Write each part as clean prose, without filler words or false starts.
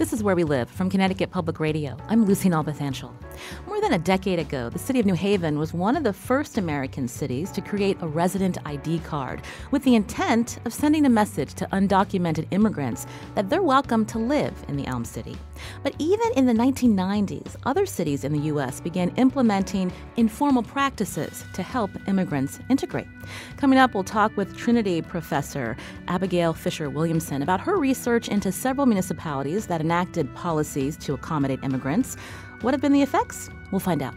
This is Where We Live from Connecticut Public Radio. I'm Lucy Nalpathanchel. More than a decade ago, the city of New Haven was one of the first American cities to create a resident ID card with the intent of sending a message to undocumented immigrants that they're welcome to live in the Elm City. But even in the 1990s, other cities in the U.S. began implementing informal practices to help immigrants integrate. Coming up, we'll talk with Trinity professor Abigail Fisher-Williamson about her research into several municipalities that enacted policies to accommodate immigrants. What have been the effects? We'll find out.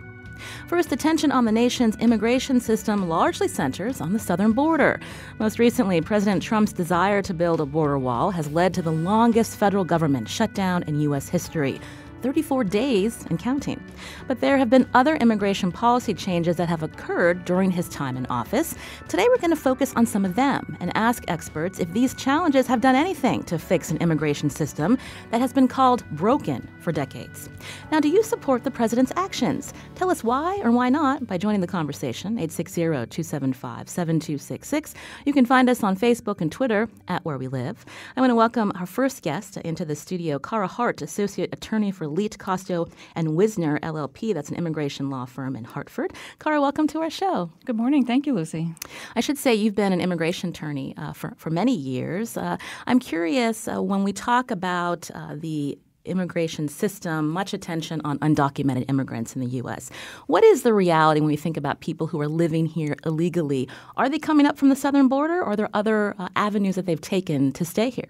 First, attention on the nation's immigration system largely centers on the southern border. Most recently, President Trump's desire to build a border wall has led to the longest federal government shutdown in U.S. history. 34 days and counting. But there have been other immigration policy changes that have occurred during his time in office. Today we're going to focus on some of them and ask experts if these challenges have done anything to fix an immigration system that has been called broken for decades. Now, do you support the president's actions? Tell us why or why not by joining the conversation, 860-275-7266. You can find us on Facebook and Twitter at Where We Live. I want to welcome our first guest into the studio, Cara Hart, Associate Attorney for Leet, Costo, and Wisner, LLP. That's an immigration law firm in Hartford. Cara, welcome to our show. Good morning. Thank you, Lucy. I should say you've been an immigration attorney for many years. I'm curious, when we talk about the immigration system, much attention on undocumented immigrants in the U.S. What is the reality when we think about people who are living here illegally? Are they coming up from the southern border, or are there other avenues that they've taken to stay here?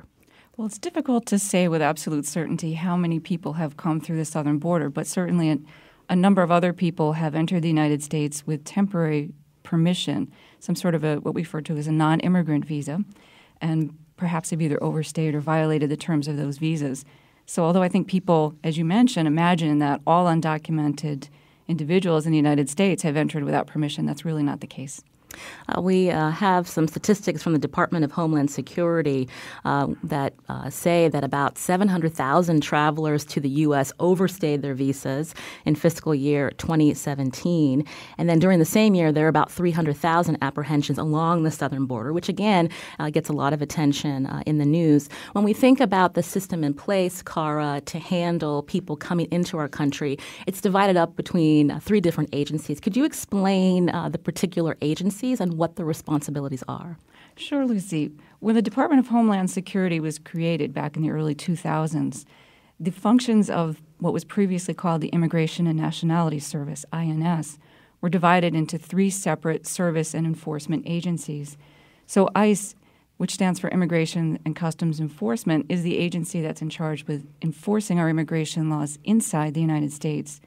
Well, it's difficult to say with absolute certainty how many people have come through the southern border, but certainly a number of other people have entered the United States with temporary permission, some sort of what we refer to as a non-immigrant visa, and perhaps have either overstayed or violated the terms of those visas. So although I think people, as you mentioned, imagine that all undocumented individuals in the United States have entered without permission, that's really not the case. We have some statistics from the Department of Homeland Security that say that about 700,000 travelers to the U.S. overstayed their visas in fiscal year 2017. And then during the same year, there are about 300,000 apprehensions along the southern border, which again gets a lot of attention in the news. When we think about the system in place, Cara, to handle people coming into our country, it's divided up between three different agencies. Could you explain the particular agencies and what the responsibilities are? Sure, Lucy. When the Department of Homeland Security was created back in the early 2000s, the functions of what was previously called the Immigration and Nationality Service, INS, were divided into three separate service and enforcement agencies. So ICE, which stands for Immigration and Customs Enforcement, is the agency that's in charge with enforcing our immigration laws inside the United States.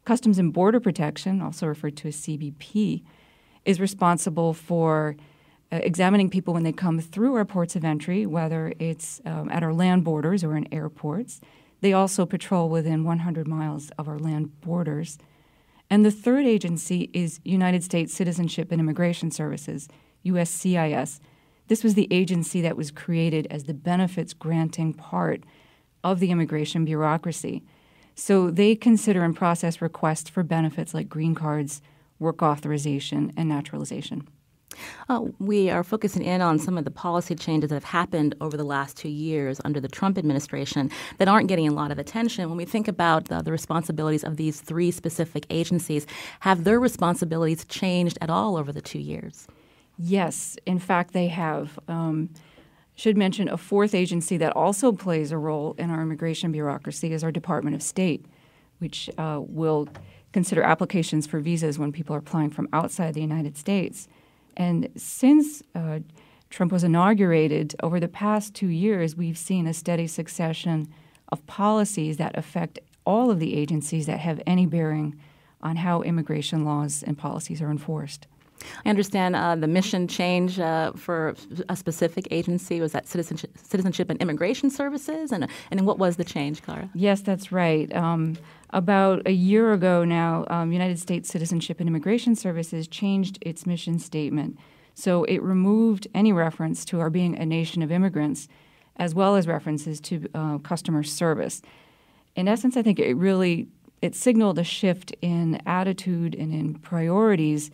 Customs and Border Protection, also referred to as CBP, is responsible for examining people when they come through our ports of entry, whether it's at our land borders or in airports. They also patrol within 100 miles of our land borders. And the third agency is United States Citizenship and Immigration Services, USCIS. This was the agency that was created as the benefits-granting part of the immigration bureaucracy. So they consider and process requests for benefits like green cards, work authorization, and naturalization. We are focusing in on some of the policy changes that have happened over the last 2 years under the Trump administration that aren't getting a lot of attention. When we think about the responsibilities of these three specific agencies, have their responsibilities changed at all over the 2 years? Yes. In fact, they have. Should mention a fourth agency that also plays a role in our immigration bureaucracy is our Department of State, which will consider applications for visas when people are applying from outside the United States. And since Trump was inaugurated, over the past 2 years, we've seen a steady succession of policies that affect all of the agencies that have any bearing on how immigration laws and policies are enforced. I understand the mission change for a specific agency was that Citizenship and Immigration Services, and what was the change, Cara? Yes, that's right. About a year ago now, United States Citizenship and Immigration Services changed its mission statement. So it removed any reference to our being a nation of immigrants, as well as references to customer service. In essence, I think it signaled a shift in attitude and in priorities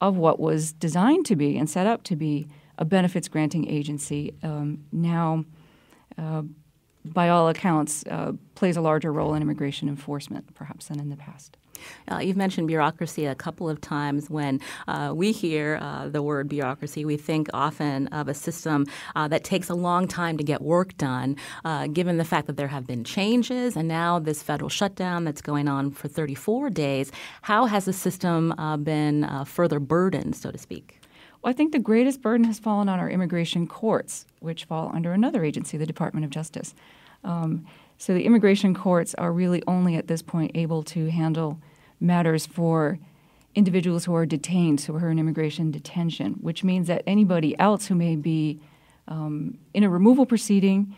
of what was designed to be and set up to be a benefits-granting agency. Now by all accounts, plays a larger role in immigration enforcement, perhaps, than in the past. You've mentioned bureaucracy a couple of times. When we hear the word bureaucracy, we think often of a system that takes a long time to get work done, given the fact that there have been changes and now this federal shutdown that's going on for 34 days. How has the system been further burdened, so to speak? Well, I think the greatest burden has fallen on our immigration courts, which fall under another agency, the Department of Justice. So the immigration courts are really only at this point able to handle matters for individuals who are detained, so who are in immigration detention, which means that anybody else who may be in a removal proceeding,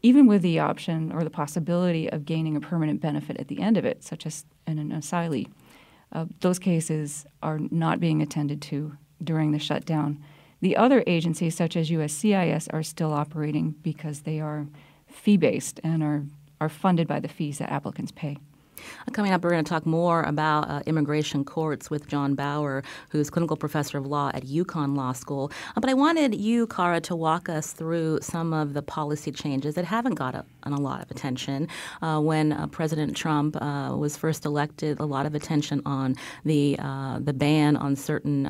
even with the option or the possibility of gaining a permanent benefit at the end of it, such as an asylee, those cases are not being attended to during the shutdown. The other agencies, such as USCIS, are still operating because they are fee-based and are funded by the fees that applicants pay. Coming up, we're going to talk more about immigration courts with John Bauer, who's clinical professor of law at UConn Law School. But I wanted you, Cara, to walk us through some of the policy changes that haven't got a lot of attention. When President Trump was first elected, a lot of attention on the ban on certain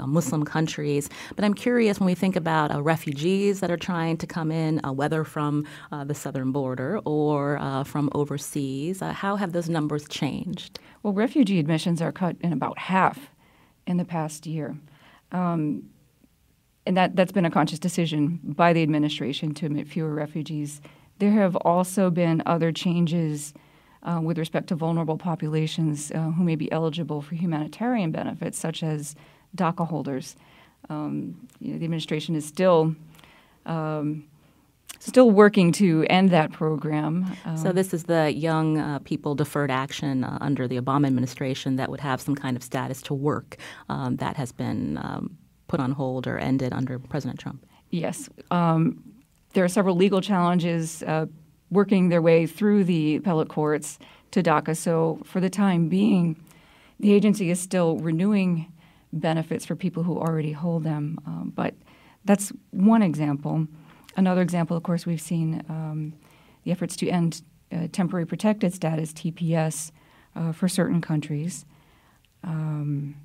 Muslim countries. But I'm curious, when we think about refugees that are trying to come in, whether from the southern border or from overseas, how have those numbers changed? Well, refugee admissions are cut in about half in the past year. And that's been a conscious decision by the administration to admit fewer refugees. There have also been other changes with respect to vulnerable populations who may be eligible for humanitarian benefits, such as DACA holders. The administration is still working to end that program. So this is the young people deferred action under the Obama administration that would have some kind of status to work that has been put on hold or ended under President Trump. Yes. There are several legal challenges working their way through the appellate courts to DACA. So for the time being, the agency is still renewing benefits for people who already hold them. But that's one example. Another example, of course, we've seen the efforts to end temporary protected status, TPS, for certain countries. And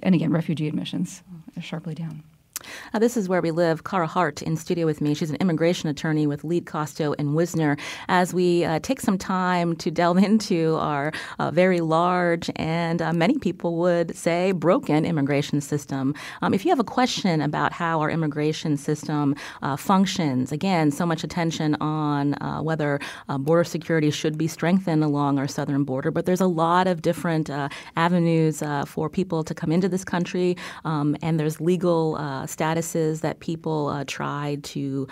again, refugee admissions are sharply down. This is Where We Live. Cara Hart in studio with me. She's an immigration attorney with Lead, Costo, and Wisner. As we take some time to delve into our very large and many people would say broken immigration system. If you have a question about how our immigration system functions, again, so much attention on whether border security should be strengthened along our southern border, but there's a lot of different avenues for people to come into this country, and there's legal statuses that people try to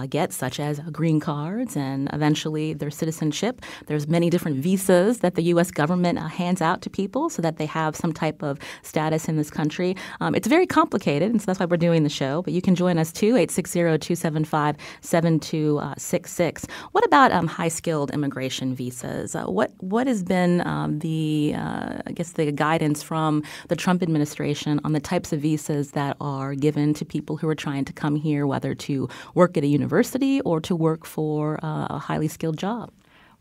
get, such as green cards and eventually their citizenship. There's many different visas that the U.S. government hands out to people so that they have some type of status in this country. It's very complicated, and so that's why we're doing the show. But you can join us too, 860-275-7266. What about high-skilled immigration visas? What has been the guidance from the Trump administration on the types of visas that are given to people who are trying to come here, whether to work at a university or to work for a highly skilled job?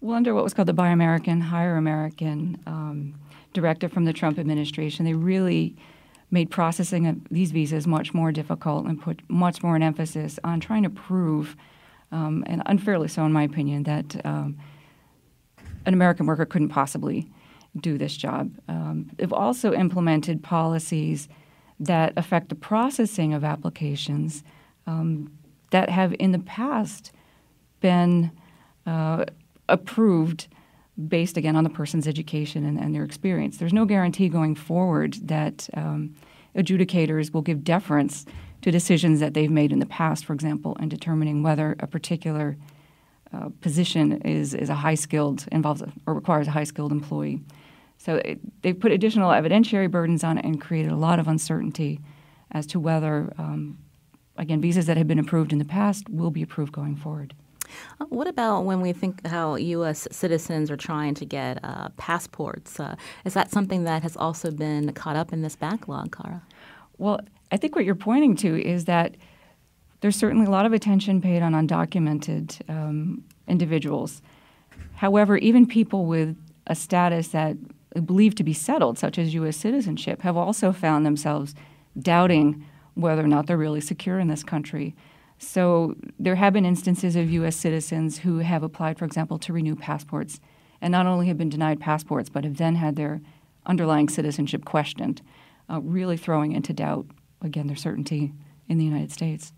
Well, under what was called the Buy American, Hire American directive from the Trump administration, they really made processing of these visas much more difficult and put much more an emphasis on trying to prove, and unfairly so in my opinion, that an American worker couldn't possibly do this job. They've also implemented policies that affect the processing of applications that have in the past been approved based, again, on the person's education and their experience. There's no guarantee going forward that adjudicators will give deference to decisions that they've made in the past, for example, in determining whether a particular position is a high-skilled, involves or requires a high-skilled employee. So they've put additional evidentiary burdens on it and created a lot of uncertainty as to whether, again, visas that have been approved in the past will be approved going forward. What about when we think how U.S. citizens are trying to get passports? Is that something that has also been caught up in this backlog, Cara? Well, I think what you're pointing to is that there's certainly a lot of attention paid on undocumented individuals. However, even people with a status that believed to be settled, such as U.S. citizenship, have also found themselves doubting whether or not they're really secure in this country. So there have been instances of U.S. citizens who have applied, for example, to renew passports, and not only have been denied passports, but have then had their underlying citizenship questioned, really throwing into doubt, again, their certainty in the United States.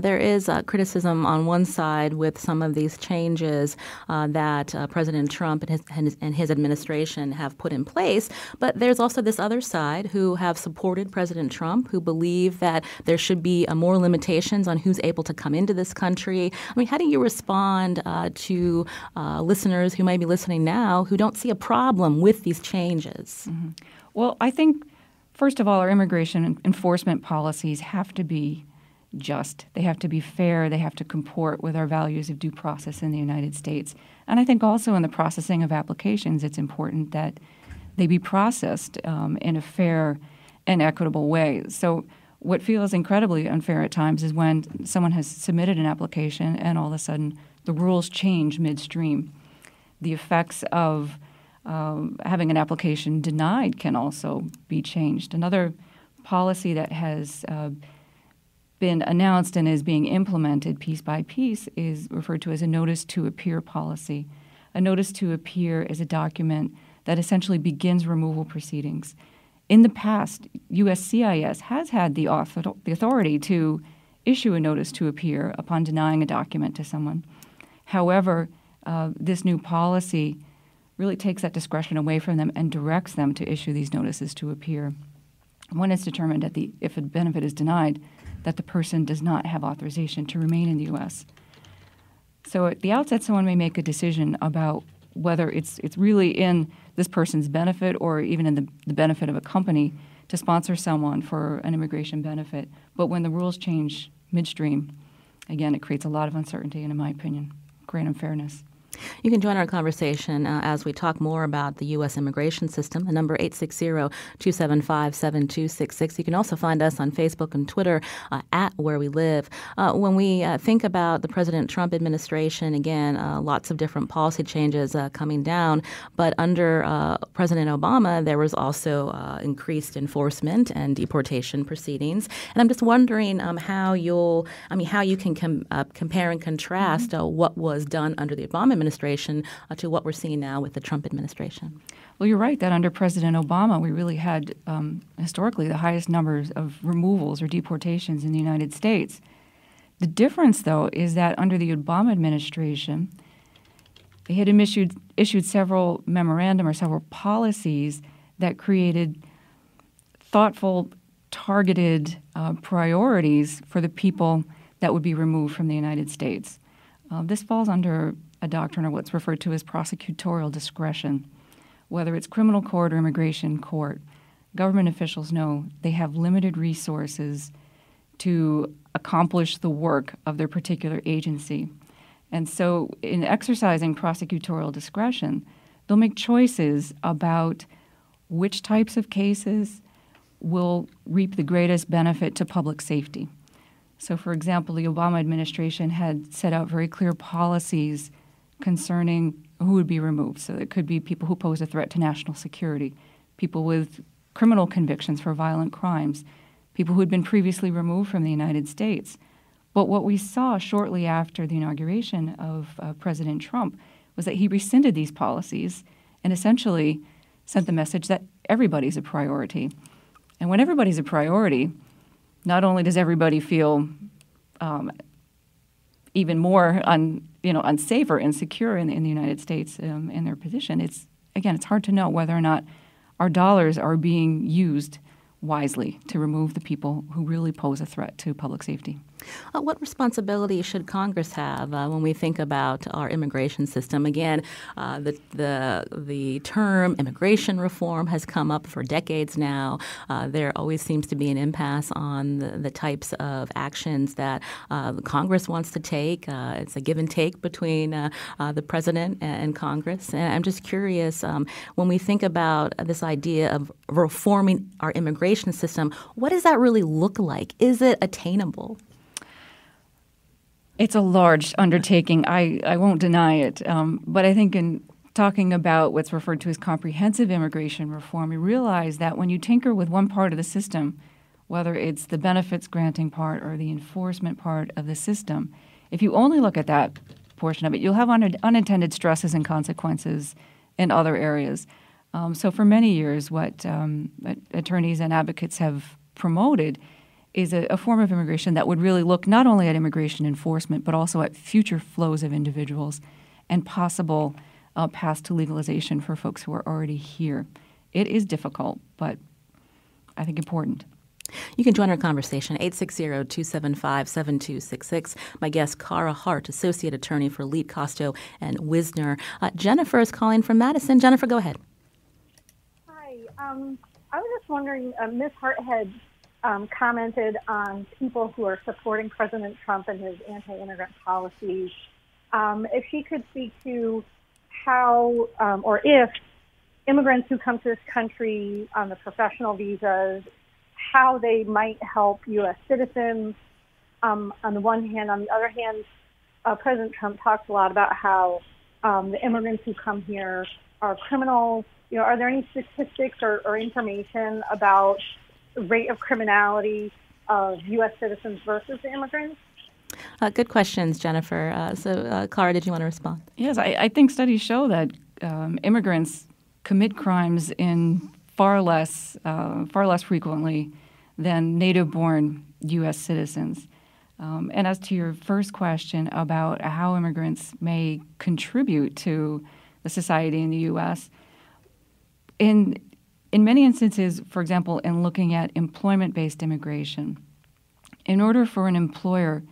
There is criticism on one side with some of these changes that President Trump and his administration have put in place. But there's also this other side who have supported President Trump, who believe that there should be more limitations on who's able to come into this country. I mean, how do you respond to listeners who may be listening now who don't see a problem with these changes? Mm-hmm. Well, I think, first of all, our immigration enforcement policies have to be just. They have to be fair. They have to comport with our values of due process in the United States. And I think also in the processing of applications, it's important that they be processed in a fair and equitable way. So what feels incredibly unfair at times is when someone has submitted an application and all of a sudden the rules change midstream. The effects of having an application denied can also be changed. Another policy that has been announced and is being implemented piece by piece is referred to as a notice to appear policy. A notice to appear is a document that essentially begins removal proceedings. In the past, USCIS has had the authority to issue a notice to appear upon denying a document to someone. However, this new policy really takes that discretion away from them and directs them to issue these notices to appear when it's determined that if a benefit is denied, that the person does not have authorization to remain in the U.S. So at the outset, someone may make a decision about whether it's really in this person's benefit or even in the benefit of a company to sponsor someone for an immigration benefit. But when the rules change midstream, again, it creates a lot of uncertainty and, in my opinion, great unfairness. You can join our conversation as we talk more about the U.S. immigration system. The number 860-275-7266. You can also find us on Facebook and Twitter at Where We Live. When we think about the President Trump administration, again, lots of different policy changes coming down. But under President Obama, there was also increased enforcement and deportation proceedings. And I'm just wondering how you can compare and contrast what was done under the Obama administration to what we're seeing now with the Trump administration. Well, you're right that under President Obama, we really had historically the highest numbers of removals or deportations in the United States. The difference, though, is that under the Obama administration, they had issued several memorandum or several policies that created thoughtful, targeted priorities for the people that would be removed from the United States. This falls under a doctrine or what's referred to as prosecutorial discretion. Whether it's criminal court or immigration court, government officials know they have limited resources to accomplish the work of their particular agency. And so in exercising prosecutorial discretion, they'll make choices about which types of cases will reap the greatest benefit to public safety. So, for example, the Obama administration had set out very clear policies concerning who would be removed. So it could be people who pose a threat to national security, people with criminal convictions for violent crimes, people who had been previously removed from the United States. But what we saw shortly after the inauguration of President Trump was that he rescinded these policies and essentially sent the message that everybody's a priority. And when everybody's a priority, not only does everybody feel even more unsafe or insecure in the United States in their position, it's hard to know whether or not our dollars are being used wisely to remove the people who really pose a threat to public safety. What responsibility should Congress have when we think about our immigration system? Again, the term immigration reform has come up for decades now. There always seems to be an impasse on the types of actions that Congress wants to take. It's a give and take between the president and Congress. And I'm just curious, when we think about this idea of reforming our immigration system, what does that really look like? Is it attainable? It's a large undertaking. I won't deny it. But I think in talking about what's referred to as comprehensive immigration reform, you realize that when you tinker with one part of the system, whether it's the benefits granting part or the enforcement part of the system, if you only look at that portion of it, you'll have unintended stresses and consequences in other areas. So for many years, what attorneys and advocates have promoted is a form of immigration that would really look not only at immigration enforcement, but also at future flows of individuals and possible paths to legalization for folks who are already here. It is difficult, but I think important. You can join our conversation, 860-275-7266. My guest, Cara Hart, Associate Attorney for Leet, Costo, and Wisner. Jennifer is calling from Madison. Jennifer, go ahead. Hi. I was just wondering, Ms. Hart had commented on people who are supporting President Trump and his anti-immigrant policies. If she could speak to how or if immigrants who come to this country on the professional visas, how they might help U.S. citizens on the one hand. On the other hand, President Trump talks a lot about how the immigrants who come here are criminals. Are there any statistics or information about the rate of criminality of U.S. citizens versus the immigrants? Good questions, Jennifer. So, Cara, did you want to respond? Yes, I think studies show that immigrants commit crimes in far less frequently than native-born U.S. citizens. And as to your first question about how immigrants may contribute to the society in the U.S., in many instances, for example, in looking at employment-based immigration, in order for an employer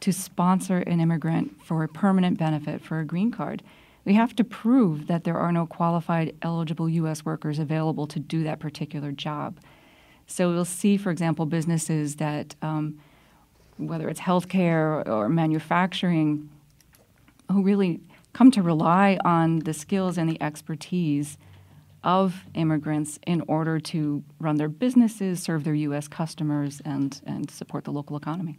to sponsor an immigrant for a permanent benefit, for a green card, we have to prove that there are no qualified eligible U.S. workers available to do that particular job. So we'll see, for example, businesses that, whether it's healthcare or manufacturing, who really come to rely on the skills and the expertise of immigrants in order to run their businesses, serve their U.S. customers, and support the local economy.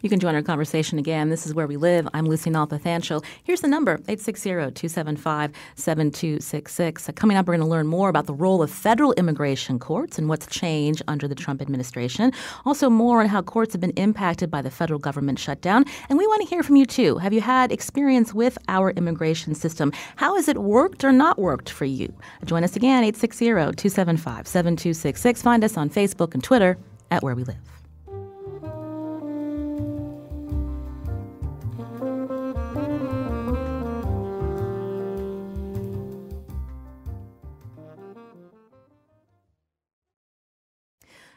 You can join our conversation again. This is Where We Live. I'm Lucy Nalpathanchil. Here's the number, 860-275-7266. Coming up, we're going to learn more about the role of federal immigration courts and what's changed under the Trump administration. Also, more on how courts have been impacted by the federal government shutdown. And we want to hear from you, too. Have you had experience with our immigration system? How has it worked or not worked for you? Join us again, 860-275-7266. Find us on Facebook and Twitter at Where We Live.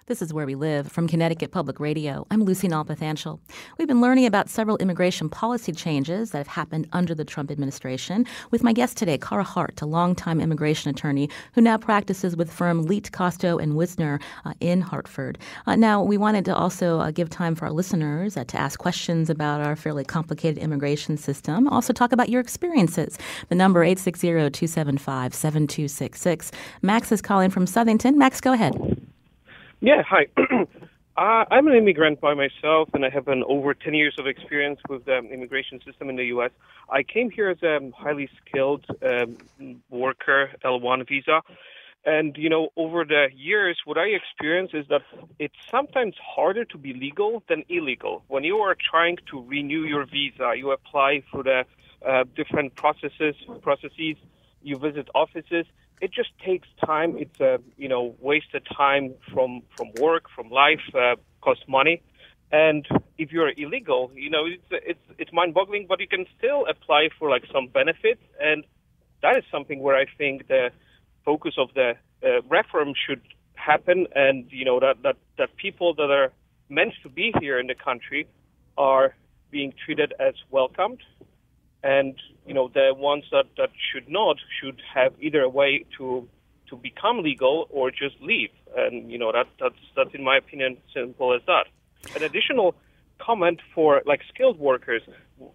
This is Where We Live from Connecticut Public Radio. I'm Lucy Nalpathanchil. We've been learning about several immigration policy changes that have happened under the Trump administration with my guest today, Cara Hart, a longtime immigration attorney who now practices with firm Leet, Costo, and Wisner in Hartford. Now, we wanted to also give time for our listeners to ask questions about our fairly complicated immigration system. Also talk about your experiences. The number 860-275-7266. Max is calling from Southington. Max, go ahead. Yeah, hi. I'm an immigrant by myself, and I have over 10 years of experience with the immigration system in the U.S. I came here as a highly skilled worker, L1 visa. And, over the years, what I experienced is that it's sometimes harder to be legal than illegal. When you are trying to renew your visa, you apply for the different processes, you visit offices. It just takes time. It's wasted time from work, from life, costs money. And if you're illegal, it's mind-boggling, but you can still apply for some benefits. And that is something where I think the focus of the reform should happen. And that people that are meant to be here in the country are being treated as welcomed. And, the ones that should not should have either a way to become legal or just leave. And, that's in my opinion, simple as that. An additional comment for skilled workers.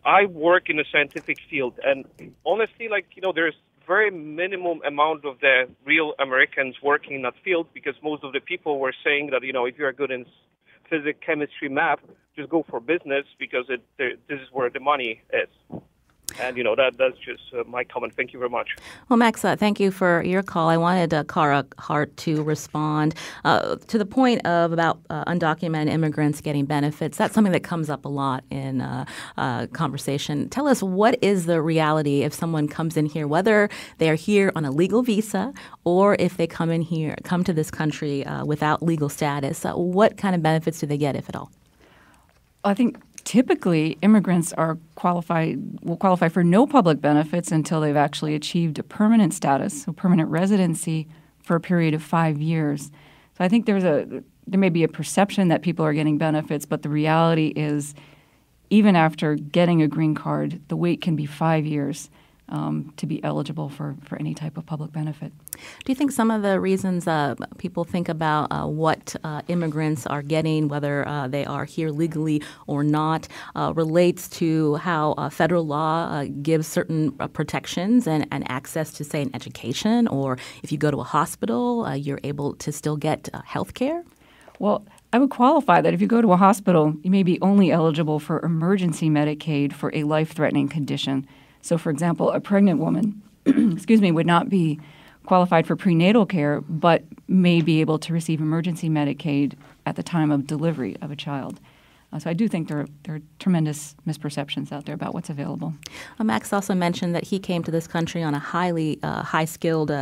I work in a scientific field, and honestly, there's very minimum amount of the real Americans working in that field, because most of the people were saying that, if you're good in physics, chemistry, math, just go for business because this is where the money is. And, that's just my comment. Thank you very much. Well, Max, thank you for your call. I wanted Cara Hart to respond to the point of about undocumented immigrants getting benefits. That's something that comes up a lot in conversation. Tell us, what is the reality if someone comes in here, whether they are here on a legal visa or if they come to this country without legal status? What kind of benefits do they get, if at all? I think typically immigrants will qualify for no public benefits until they've actually achieved a permanent status, so permanent residency for a period of 5 years. So I think there may be a perception that people are getting benefits, but the reality is even after getting a green card, the wait can be 5 years to be eligible for any type of public benefit. Do you think some of the reasons people think about what immigrants are getting, whether they are here legally or not, relates to how federal law gives certain protections and access to, say, an education, or if you go to a hospital, you're able to still get health care? Well, I would qualify that if you go to a hospital, you may be only eligible for emergency Medicaid for a life-threatening condition. So, for example, a pregnant woman, would not be qualified for prenatal care, but may be able to receive emergency Medicaid at the time of delivery of a child. So I do think there are tremendous misperceptions out there about what's available. Max also mentioned that he came to this country on a highly high-skilled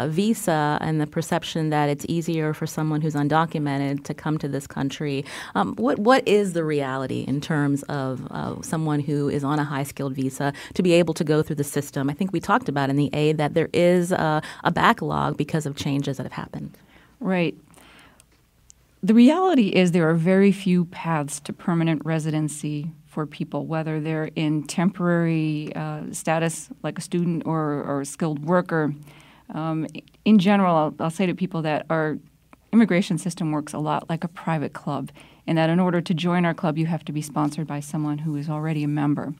visa, and the perception that it's easier for someone who's undocumented to come to this country. What is the reality in terms of someone who is on a high-skilled visa to be able to go through the system? I think we talked about in the aid that there is a backlog because of changes that have happened. Right. The reality is there are very few paths to permanent residency for people, whether they're in temporary status like a student or a skilled worker. In general, I'll say to people that our immigration system works a lot like a private club, and that in order to join our club, you have to be sponsored by someone who is already a member.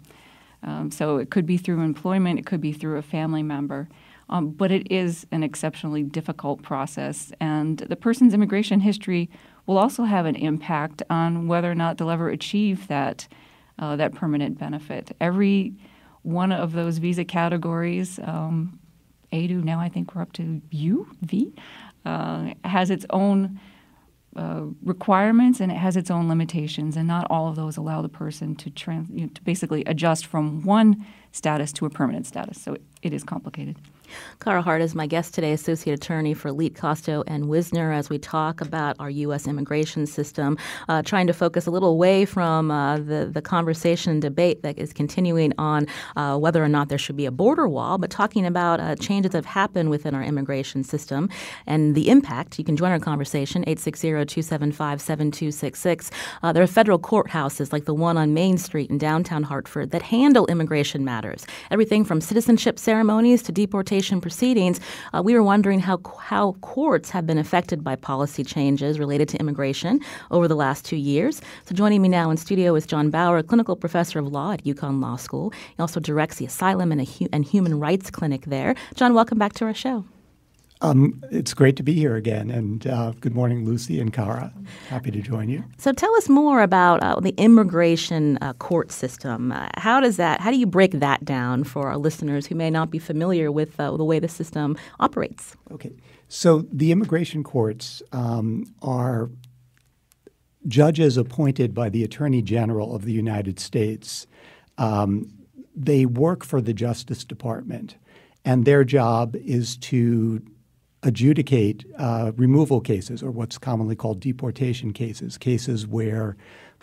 So it could be through employment, it could be through a family member. But it is an exceptionally difficult process, and the person's immigration history will also have an impact on whether or not they'll ever achieve that permanent benefit. Every one of those visa categories, A to now I think we're up to V, has its own requirements and it has its own limitations, and not all of those allow the person to basically adjust from one status to a permanent status. So it is complicated. Cara Hart is my guest today, Associate Attorney for Leet, Costo, and Wisner, as we talk about our U.S. immigration system, trying to focus a little away from the conversation and debate that is continuing on whether or not there should be a border wall, but talking about changes that have happened within our immigration system and the impact. You can join our conversation, 860-275-7266. There are federal courthouses like the one on Main Street in downtown Hartford that handle immigration matters, everything from citizenship ceremonies to deportation proceedings. We were wondering how courts have been affected by policy changes related to immigration over the last 2 years. So joining me now in studio is John Bauer, clinical professor of law at UConn Law School. He also directs the Asylum and Human Rights Clinic there. John, welcome back to our show. It's great to be here again, and good morning, Lucy and Cara. Happy to join you. So tell us more about the immigration court system. How do you break that down for our listeners who may not be familiar with the way the system operates? Okay. So the immigration courts are judges appointed by the Attorney General of the United States. They work for the Justice Department, and their job is to adjudicate removal cases, or what's commonly called deportation cases where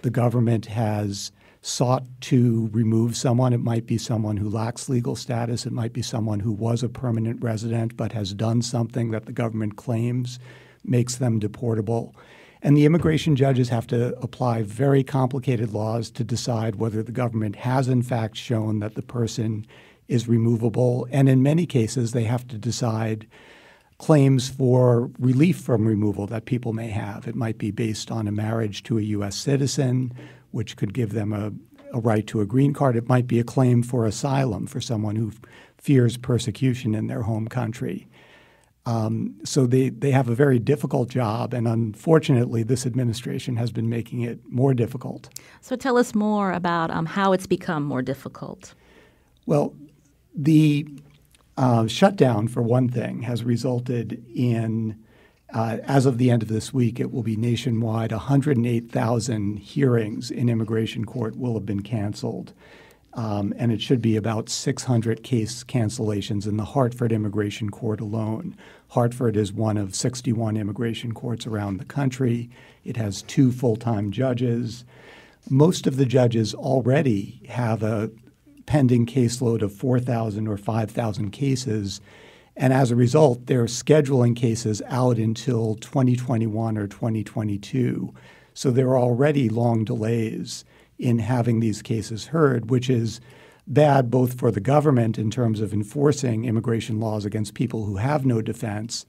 the government has sought to remove someone. It might be someone who lacks legal status. It might be someone who was a permanent resident but has done something that the government claims makes them deportable. And the immigration judges have to apply very complicated laws to decide whether the government has in fact shown that the person is removable. And in many cases, they have to decide claims for relief from removal that people may have. It might be based on a marriage to a U.S. citizen, which could give them a right to a green card. It might be a claim for asylum for someone who fears persecution in their home country. So they have a very difficult job, and unfortunately, this administration has been making it more difficult. So tell us more about how it's become more difficult. Well, the shutdown, for one thing, has resulted in, as of the end of this week, it will be nationwide, 108,000 hearings in immigration court will have been canceled. And it should be about 600 case cancellations in the Hartford Immigration Court alone. Hartford is one of 61 immigration courts around the country. It has 2 full-time judges. Most of the judges already have a pending caseload of 4,000 or 5,000 cases, and as a result, they're scheduling cases out until 2021 or 2022. So there are already long delays in having these cases heard, which is bad both for the government in terms of enforcing immigration laws against people who have no defense,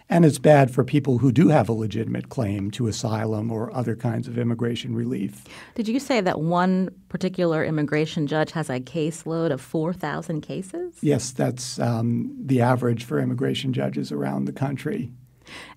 and it's bad for people who do have a legitimate claim to asylum or other kinds of immigration relief. Did you say that one particular immigration judge has a caseload of 4,000 cases? Yes, that's the average for immigration judges around the country.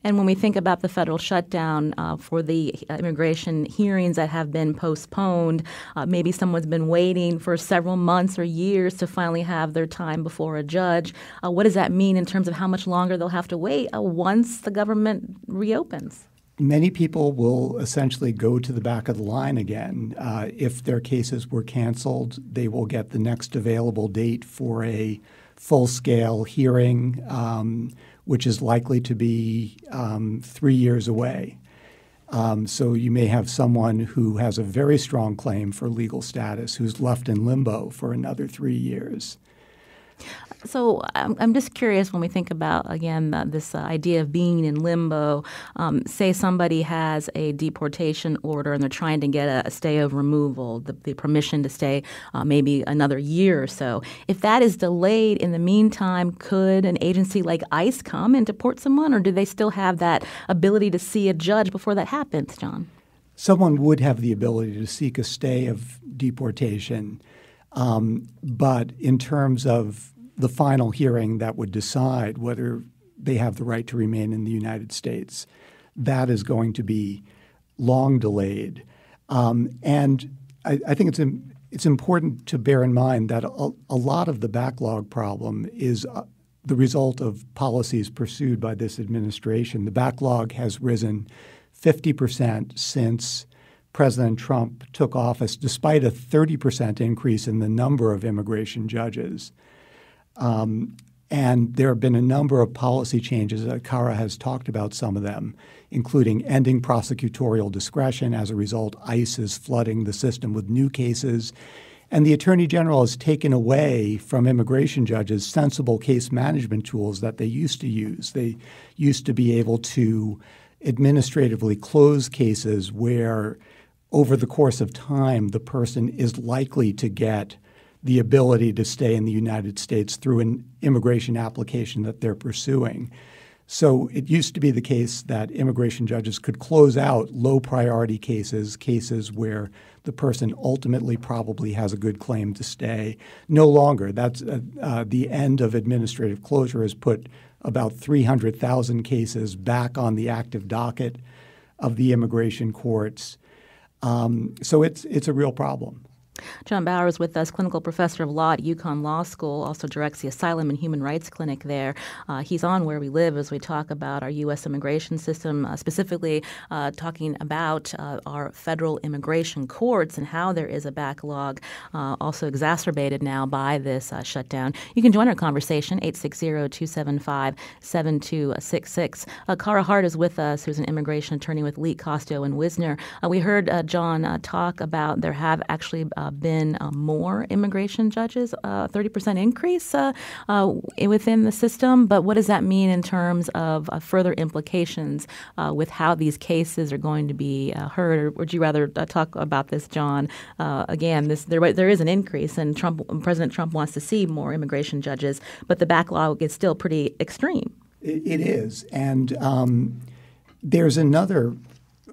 And when we think about the federal shutdown for the immigration hearings that have been postponed, maybe someone's been waiting for several months or years to finally have their time before a judge. What does that mean in terms of how much longer they'll have to wait once the government reopens? Many people will essentially go to the back of the line again. If their cases were canceled, they will get the next available date for a full-scale hearing, which is likely to be 3 years away. So you may have someone who has a very strong claim for legal status who's left in limbo for another 3 years. So I'm just curious when we think about, again, this idea of being in limbo. Say somebody has a deportation order and they're trying to get a stay of removal, the permission to stay maybe another year or so. If that is delayed in the meantime, could an agency like ICE come and deport someone, or do they still have that ability to see a judge before that happens, John? Someone would have the ability to seek a stay of deportation, but in terms of the final hearing that would decide whether they have the right to remain in the United States, that is going to be long delayed. And I think it's important to bear in mind that a lot of the backlog problem is the result of policies pursued by this administration. The backlog has risen 50% since President Trump took office, despite a 30% increase in the number of immigration judges. And there have been a number of policy changes. Kara has talked about some of them, including ending prosecutorial discretion. As a result, ICE is flooding the system with new cases. And the Attorney General has taken away from immigration judges sensible case management tools that they used to use. They used to be able to administratively close cases where, over the course of time, the person is likely to get the ability to stay in the United States through an immigration application that they're pursuing. So it used to be the case that immigration judges could close out low-priority cases where the person ultimately probably has a good claim to stay. No longer. That's the end of administrative closure has put about 300,000 cases back on the active docket of the immigration courts. So it's a real problem. John Bauer is with us, clinical professor of law at UConn Law School, also directs the Asylum and Human Rights Clinic there. He's on Where We Live as we talk about our U.S. immigration system, specifically talking about our federal immigration courts and how there is a backlog, also exacerbated now by this shutdown. You can join our conversation, 860-275-7266. Kara Hart is with us, who's an immigration attorney with Leak, Costo, and Wisner. We heard John talk about there have actually been more immigration judges, 30% increase within the system. But what does that mean in terms of further implications with how these cases are going to be heard? Or would you rather talk about this, John? Again, there is an increase, and President Trump wants to see more immigration judges, but the backlog is still pretty extreme. It is. And there's another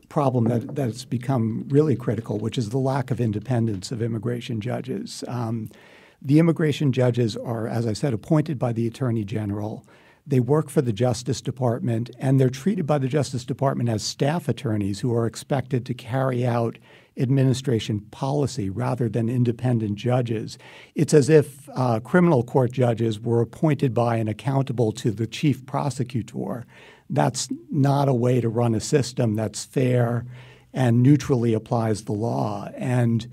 problem that's become really critical, which is the lack of independence of immigration judges. The immigration judges are, as I said, appointed by the Attorney General. They work for the Justice Department, and they're treated by the Justice Department as staff attorneys who are expected to carry out administration policy rather than independent judges. It's as if criminal court judges were appointed by and accountable to the chief prosecutor. That's not a way to run a system that's fair and neutrally applies the law. And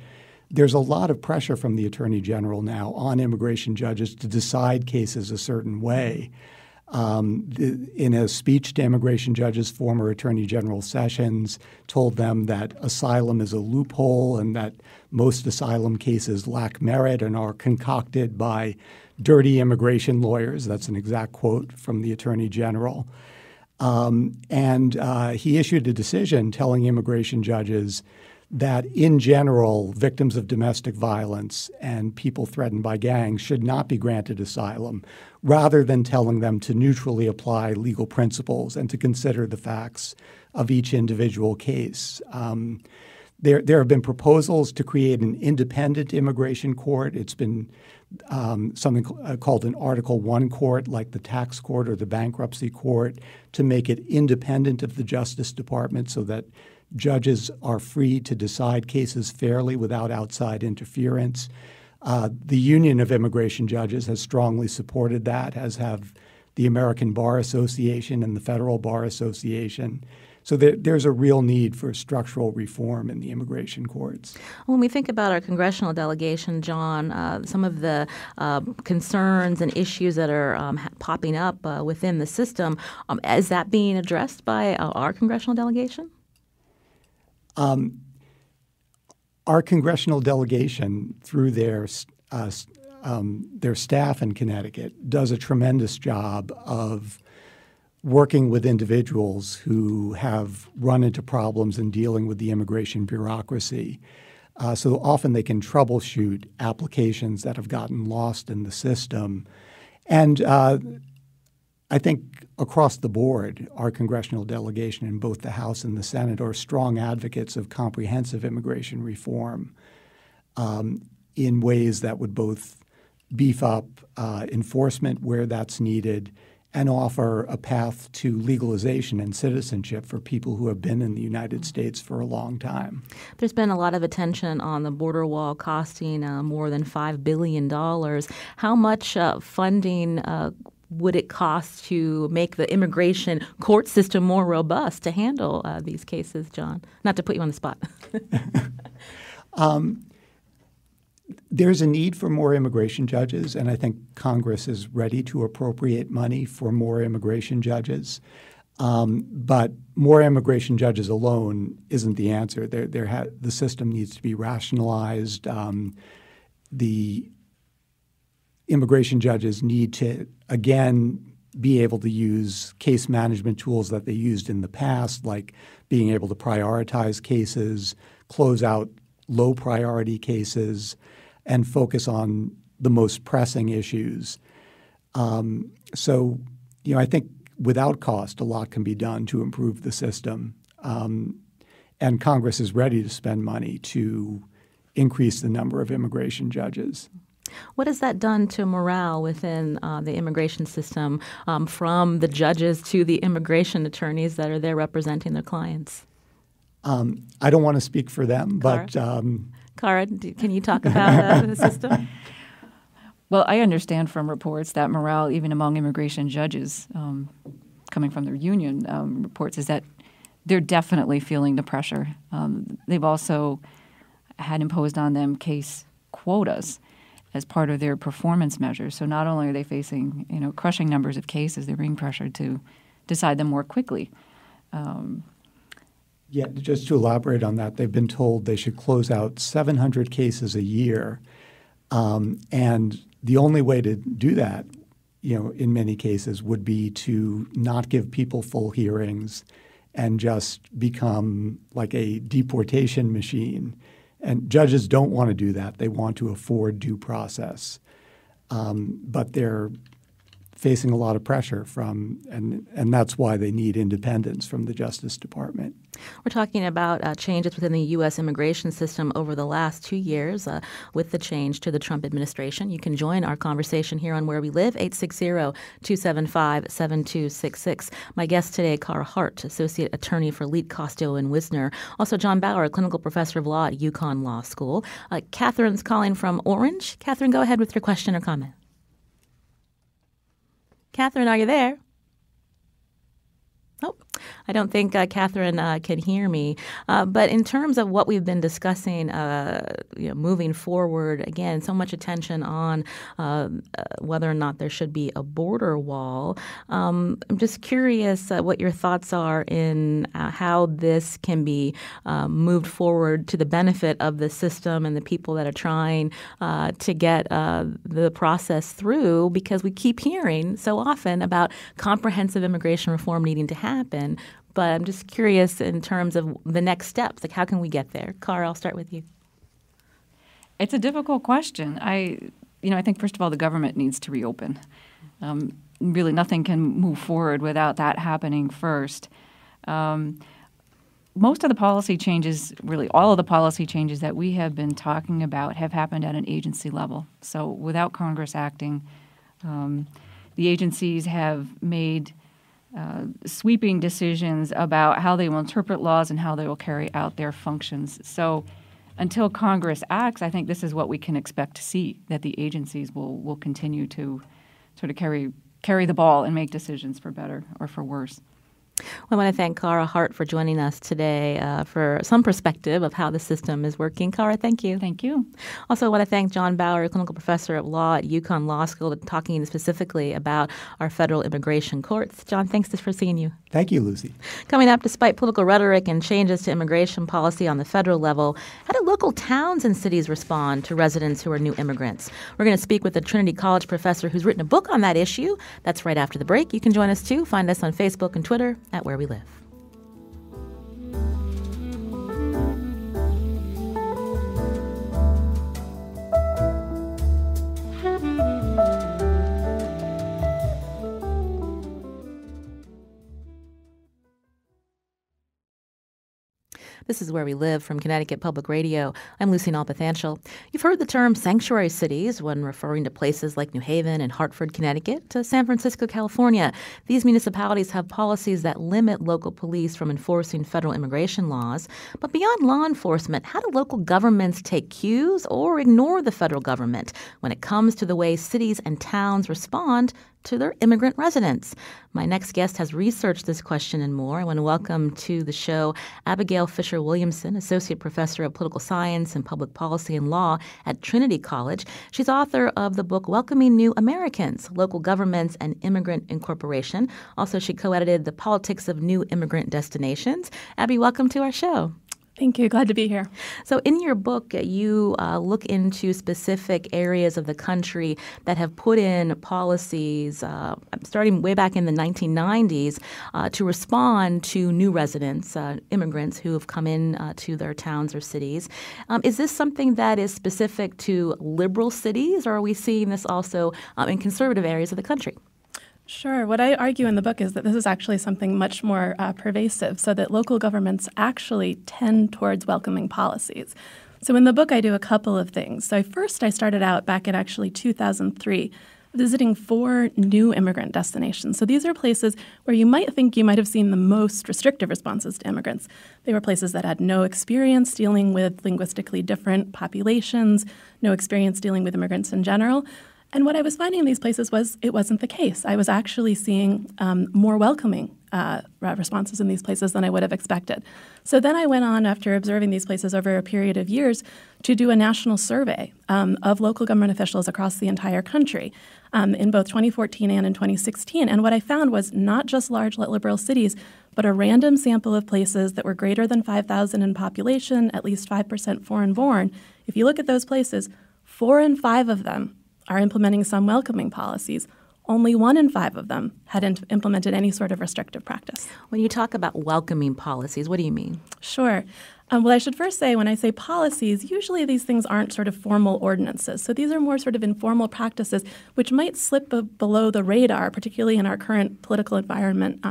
there's a lot of pressure from the Attorney General now on immigration judges to decide cases a certain way. In a speech to immigration judges, former Attorney General Sessions told them that asylum is a loophole and that most asylum cases lack merit and are concocted by dirty immigration lawyers. That's an exact quote from the Attorney General. And he issued a decision telling immigration judges that in general, victims of domestic violence and people threatened by gangs should not be granted asylum, rather than telling them to neutrally apply legal principles and to consider the facts of each individual case. There have been proposals to create an independent immigration court. It's been something called an Article I court, like the tax court or the bankruptcy court, to make it independent of the Justice Department so that judges are free to decide cases fairly without outside interference. The Union of Immigration Judges has strongly supported that, as have the American Bar Association and the Federal Bar Association. So there's a real need for structural reform in the immigration courts. When we think about our congressional delegation, John, some of the concerns and issues that are popping up within the system, is that being addressed by our congressional delegation? Our congressional delegation, through their staff in Connecticut, does a tremendous job of working with individuals who have run into problems in dealing with the immigration bureaucracy. So often they can troubleshoot applications that have gotten lost in the system. And I think across the board, our congressional delegation in both the House and the Senate are strong advocates of comprehensive immigration reform in ways that would both beef up enforcement where that's needed and offer a path to legalization and citizenship for people who have been in the United States for a long time. There's been a lot of attention on the border wall costing more than $5 billion. How much funding would it cost to make the immigration court system more robust to handle these cases, John? Not to put you on the spot. There's a need for more immigration judges, and I think Congress is ready to appropriate money for more immigration judges. But more immigration judges alone isn't the answer. The system needs to be rationalized. The immigration judges need to, again, be able to use case management tools that they used in the past, like being able to prioritize cases, close out low-priority cases, and focus on the most pressing issues. So, I think without cost, a lot can be done to improve the system. And Congress is ready to spend money to increase the number of immigration judges. What has that done to morale within the immigration system, from the judges to the immigration attorneys that are there representing their clients? I don't want to speak for them, but Cara, can you talk about the system? Well, I understand from reports that morale, even among immigration judges, coming from their union reports, is that they're definitely feeling the pressure. They've also had imposed on them case quotas as part of their performance measures. So not only are they facing, crushing numbers of cases, they're being pressured to decide them more quickly. Yeah, just to elaborate on that, they've been told they should close out 700 cases a year. And the only way to do that, in many cases, would be to not give people full hearings and just become like a deportation machine. And judges don't want to do that. They want to afford due process. But they're facing a lot of pressure from, and that's why they need independence from the Justice Department. We're talking about changes within the U.S. immigration system over the last 2 years with the change to the Trump administration. You can join our conversation here on Where We Live, 860-275-7266. My guest today, Cara Hart, Associate Attorney for Leet, Costo, and Wisner. Also, John Bauer, Clinical Professor of Law at UConn Law School. Catherine's calling from Orange. Catherine, go ahead with your question or comment. Catherine, are you there? Oh, I don't think Catherine can hear me. But in terms of what we've been discussing, moving forward, again, so much attention on whether or not there should be a border wall. I'm just curious what your thoughts are in how this can be moved forward to the benefit of the system and the people that are trying to get the process through, because we keep hearing so often about comprehensive immigration reform needing to happen. But I'm just curious in terms of the next steps, like how can we get there? Cara, I'll start with you. It's a difficult question. I think first of all the government needs to reopen. Really, nothing can move forward without that happening first. Most of the policy changes, really all of the policy changes that we have been talking about, have happened at an agency level. So without Congress acting, the agencies have made sweeping decisions about how they will interpret laws and how they will carry out their functions. So until Congress acts, I think this is what we can expect to see, that the agencies will continue to sort of carry the ball and make decisions for better or for worse. Well, I want to thank Cara Hart for joining us today for some perspective of how the system is working. Cara, thank you. Thank you. Also, I want to thank John Bauer, Clinical Professor of Law at UConn Law School, talking specifically about our federal immigration courts. John, thanks for seeing you. Thank you, Lucy. Coming up, despite political rhetoric and changes to immigration policy on the federal level, how do local towns and cities respond to residents who are new immigrants? We're going to speak with a Trinity College professor who's written a book on that issue. That's right after the break. You can join us, too. Find us on Facebook and Twitter at Where We Live. This is Where We Live from Connecticut Public Radio. I'm Lucy Nalpathanchel. You've heard the term sanctuary cities when referring to places like New Haven and Hartford, Connecticut, to San Francisco, California. These municipalities have policies that limit local police from enforcing federal immigration laws. But beyond law enforcement, how do local governments take cues or ignore the federal government when it comes to the way cities and towns respond to their immigrant residents? My next guest has researched this question and more. I want to welcome to the show Abigail Fisher-Williamson, Associate Professor of Political Science and Public Policy and Law at Trinity College. She's author of the book Welcoming New Americans, Local Governments and Immigrant Incorporation. Also, she co-edited The Politics of New Immigrant Destinations. Abby, welcome to our show. Thank you. Glad to be here. So in your book, you look into specific areas of the country that have put in policies starting way back in the 1990s to respond to new residents, immigrants who have come in to their towns or cities. Is this something that is specific to liberal cities, or are we seeing this also in conservative areas of the country? Sure. What I argue in the book is that this is actually something much more pervasive, so that local governments actually tend towards welcoming policies. So in the book, I do a couple of things. So first, I started out back in actually 2003, visiting 4 new immigrant destinations. So these are places where you might think you might have seen the most restrictive responses to immigrants. They were places that had no experience dealing with linguistically different populations, no experience dealing with immigrants in general. And what I was finding in these places was it wasn't the case. I was actually seeing more welcoming responses in these places than I would have expected. So then I went on, after observing these places over a period of years, to do a national survey of local government officials across the entire country in both 2014 and in 2016. And what I found was not just large liberal cities, but a random sample of places that were greater than 5,000 in population, at least 5% foreign-born. If you look at those places, 4 in 5 of them are implementing some welcoming policies. Only 1 in 5 of them had implemented any sort of restrictive practice. When you talk about welcoming policies, what do you mean? Sure. Well, I should first say, when I say policies, usually these things aren't sort of formal ordinances. So these are more sort of informal practices which might slip below the radar, particularly in our current political environment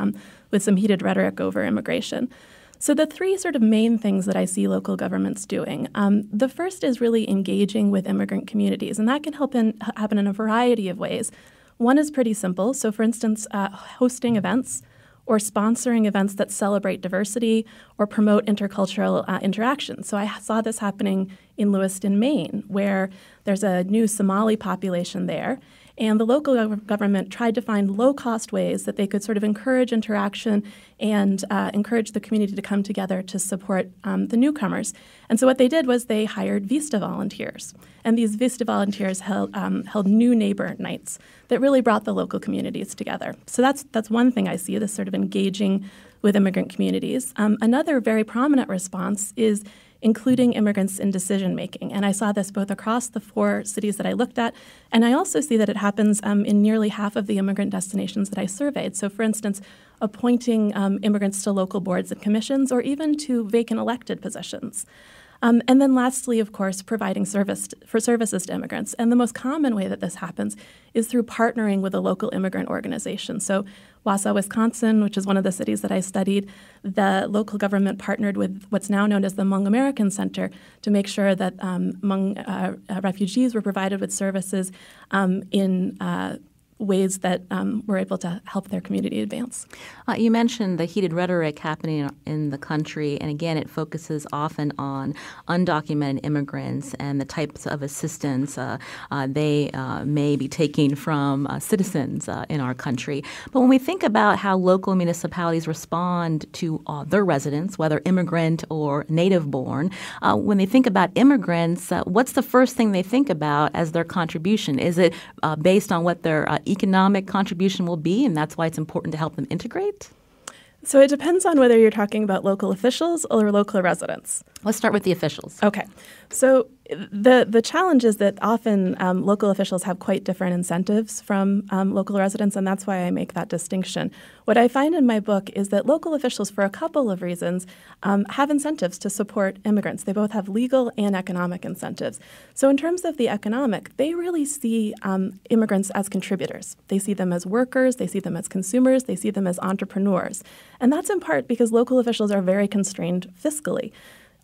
with some heated rhetoric over immigration. So the three sort of main things that I see local governments doing. The first is really engaging with immigrant communities, and that can happen in a variety of ways. One is pretty simple. So for instance, hosting events or sponsoring events that celebrate diversity or promote intercultural interaction. So I saw this happening in Lewiston, Maine, where there's a new Somali population there. And the local government tried to find low-cost ways that they could sort of encourage interaction and encourage the community to come together to support the newcomers. And so what they did was they hired Vista volunteers. And these Vista volunteers held new neighbor nights that really brought the local communities together. So that's one thing I see, this sort of engaging with immigrant communities. Another very prominent response is including immigrants in decision-making. And I saw this both across the 4 cities that I looked at, and I also see that it happens in nearly half of the immigrant destinations that I surveyed. So for instance, appointing immigrants to local boards and commissions or even to vacant elected positions. And then lastly, of course, providing services to immigrants. And the most common way that this happens is through partnering with a local immigrant organization. So Wausau, Wisconsin, which is one of the cities that I studied, the local government partnered with what's now known as the Hmong American Center to make sure that Hmong refugees were provided with services in ways that were able to help their community advance. You mentioned the heated rhetoric happening in the country, and again, it focuses often on undocumented immigrants and the types of assistance they may be taking from citizens in our country. But when we think about how local municipalities respond to their residents, whether immigrant or native-born, when they think about immigrants, what's the first thing they think about as their contribution? Is it based on what their economic contribution will be, and that's why it's important to help them integrate? So it depends on whether you're talking about local officials or local residents. Let's start with the officials. Okay. So the challenge is that often local officials have quite different incentives from local residents, and that's why I make that distinction. What I find in my book is that local officials, for a couple of reasons, have incentives to support immigrants. They both have legal and economic incentives. So in terms of the economic, they really see immigrants as contributors. They see them as workers, they see them as consumers, they see them as entrepreneurs. And that's in part because local officials are very constrained fiscally.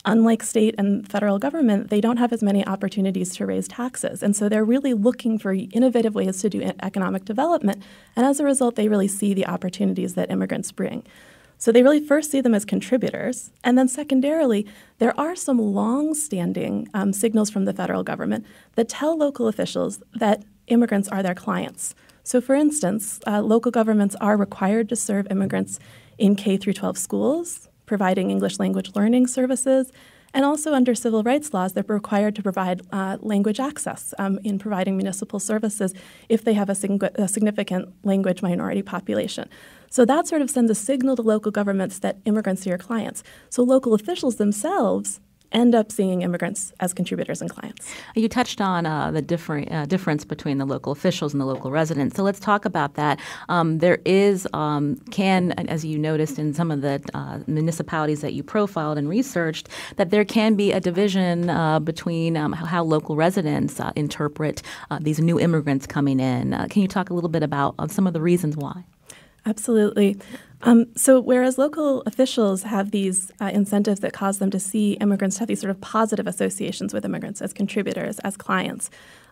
Unlike state and federal government, they don't have as many opportunities to raise taxes. And so they're really looking for innovative ways to do economic development. And as a result, they really see the opportunities that immigrants bring. So they really first see them as contributors. And then secondarily, there are some long-standing signals from the federal government that tell local officials that immigrants are their clients. So for instance, local governments are required to serve immigrants in K through 12 schools, providing English language learning services, and also under civil rights laws, they're required to provide language access in providing municipal services if they have a significant language minority population. So that sort of sends a signal to local governments that immigrants are your clients. So local officials themselves end up seeing immigrants as contributors and clients. You touched on the difference between the local officials and the local residents. So let's talk about that. There is, as you noticed in some of the municipalities that you profiled and researched, that there can be a division between how local residents interpret these new immigrants coming in. Can you talk a little bit about some of the reasons why? Absolutely. So whereas local officials have these incentives that cause them to see immigrants have these sort of positive associations with immigrants as contributors, as clients,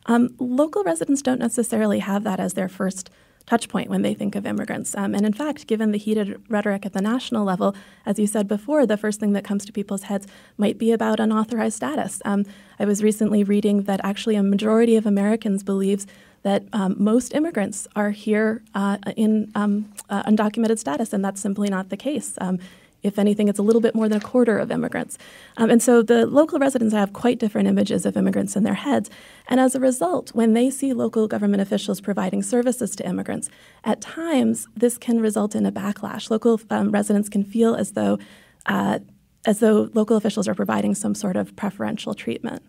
local residents don't necessarily have that as their first touch point when they think of immigrants. And in fact, given the heated rhetoric at the national level, as you said before, the first thing that comes to people's heads might be about unauthorized status. I was recently reading that actually a majority of Americans believes that most immigrants are here in undocumented status, and that's simply not the case. If anything, it's a little bit more than a quarter of immigrants. And so the local residents have quite different images of immigrants in their heads. And as a result, when they see local government officials providing services to immigrants, at times this can result in a backlash. Local residents can feel as though local officials are providing some sort of preferential treatment.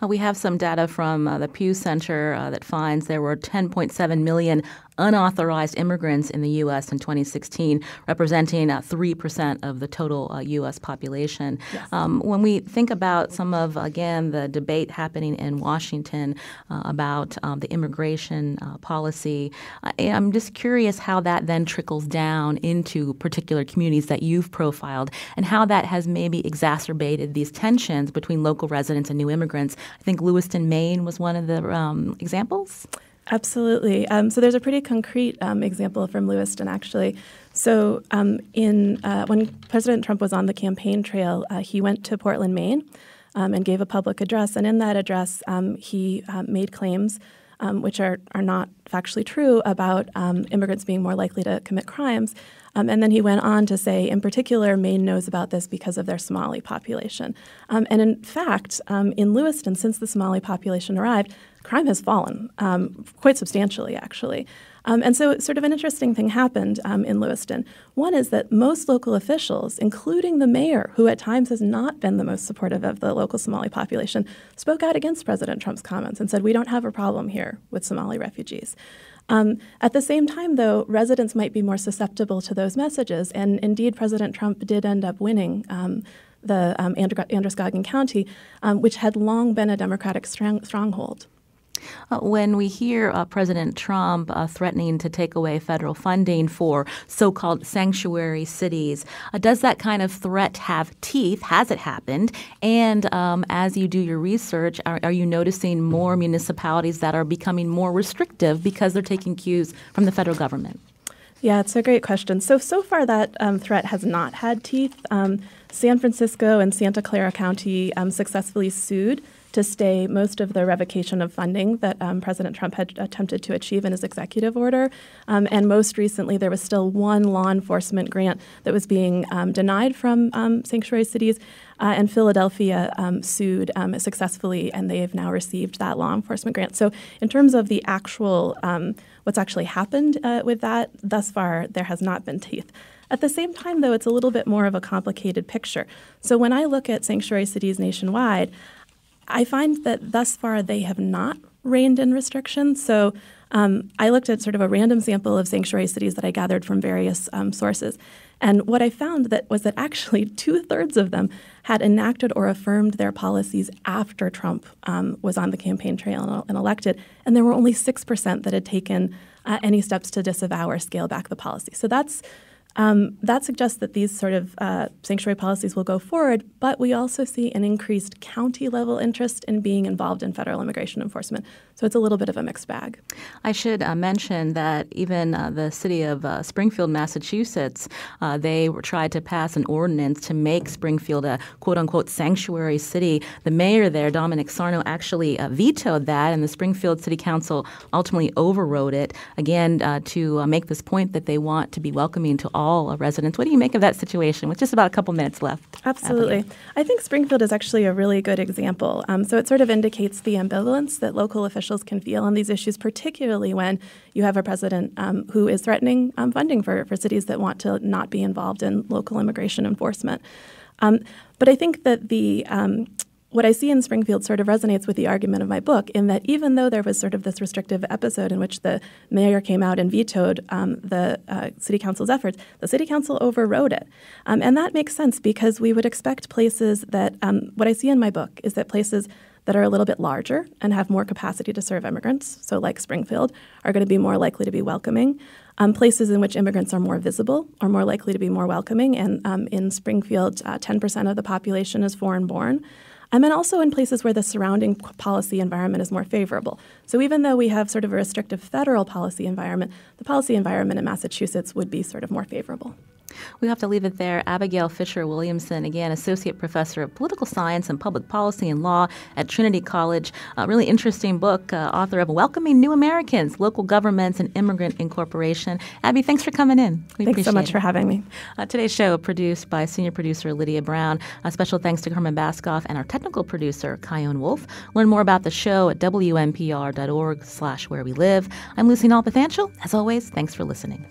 We have some data from the Pew Center that finds there were 10.7 million unauthorized immigrants in the U.S. in 2016, representing 3% of the total U.S. population. Yes. When we think about some of, again, the debate happening in Washington about the immigration policy, I'm just curious how that then trickles down into particular communities that you've profiled and how that has maybe exacerbated these tensions between local residents and new immigrants. I think Lewiston, Maine was one of the examples. Absolutely. So there's a pretty concrete example from Lewiston, actually. So when President Trump was on the campaign trail, he went to Portland, Maine, and gave a public address. And in that address, he made claims which are not factually true about immigrants being more likely to commit crimes. And then he went on to say, in particular, Maine knows about this because of their Somali population. And in fact, in Lewiston, since the Somali population arrived, crime has fallen quite substantially, actually. And so sort of an interesting thing happened in Lewiston. One is that most local officials, including the mayor, who at times has not been the most supportive of the local Somali population, spoke out against President Trump's comments and said, we don't have a problem here with Somali refugees. At the same time, though, residents might be more susceptible to those messages. And indeed, President Trump did end up winning the Androscoggin County, which had long been a Democratic stronghold. When we hear President Trump threatening to take away federal funding for so-called sanctuary cities, does that kind of threat have teeth? Has it happened? And as you do your research, are you noticing more municipalities that are becoming more restrictive because they're taking cues from the federal government? Yeah, it's a great question. So far that threat has not had teeth. San Francisco and Santa Clara County successfully sued to stay most of the revocation of funding that President Trump had attempted to achieve in his executive order. And most recently, there was still one law enforcement grant that was being denied from sanctuary cities. And Philadelphia sued successfully, and they have now received that law enforcement grant. So in terms of the actual what's actually happened with that, thus far, there has not been teeth. At the same time, though, it's a little bit more of a complicated picture. So when I look at sanctuary cities nationwide, I find that thus far they have not reined in restrictions. So I looked at sort of a random sample of sanctuary cities that I gathered from various sources. And what I found was that actually 2/3 of them had enacted or affirmed their policies after Trump was on the campaign trail and elected. And there were only 6% that had taken any steps to disavow or scale back the policy. So that suggests that these sort of sanctuary policies will go forward, but we also see an increased county-level interest in being involved in federal immigration enforcement. So it's a little bit of a mixed bag. I should mention that even the city of Springfield, Massachusetts, they tried to pass an ordinance to make Springfield a quote-unquote sanctuary city. The mayor there, Dominic Sarno, actually vetoed that, and the Springfield City Council ultimately overrode it, again, to make this point that they want to be welcoming to all residents. What do you make of that situation with just about a couple minutes left? Absolutely. Abigail? I think Springfield is actually a really good example. So it sort of indicates the ambivalence that local officials can feel on these issues, particularly when you have a president who is threatening funding for cities that want to not be involved in local immigration enforcement. But I think that what I see in Springfield sort of resonates with the argument of my book in that even though there was sort of this restrictive episode in which the mayor came out and vetoed the city council's efforts, the city council overrode it. And that makes sense because we would expect places that what I see in my book is that places that are a little bit larger and have more capacity to serve immigrants, so like Springfield, are going to be more likely to be welcoming. Places in which immigrants are more visible are more likely to be more welcoming. And in Springfield, 10% of the population is foreign-born. And also in places where the surrounding policy environment is more favorable. So even though we have sort of a restrictive federal policy environment, the policy environment in Massachusetts would be sort of more favorable. We have to leave it there. Abigail Fisher-Williamson, again, Associate Professor of Political Science and Public Policy and Law at Trinity College. A really interesting book, author of Welcoming New Americans, Local Governments and Immigrant Incorporation. Abby, thanks for coming in. Thanks so much for having me. Today's show produced by senior producer Lydia Brown. A special thanks to Herman Baskoff and our technical producer, Kyone Wolf. Learn more about the show at WNPR.org/where we live. I'm Lucy Nalpathanchel. As always, thanks for listening.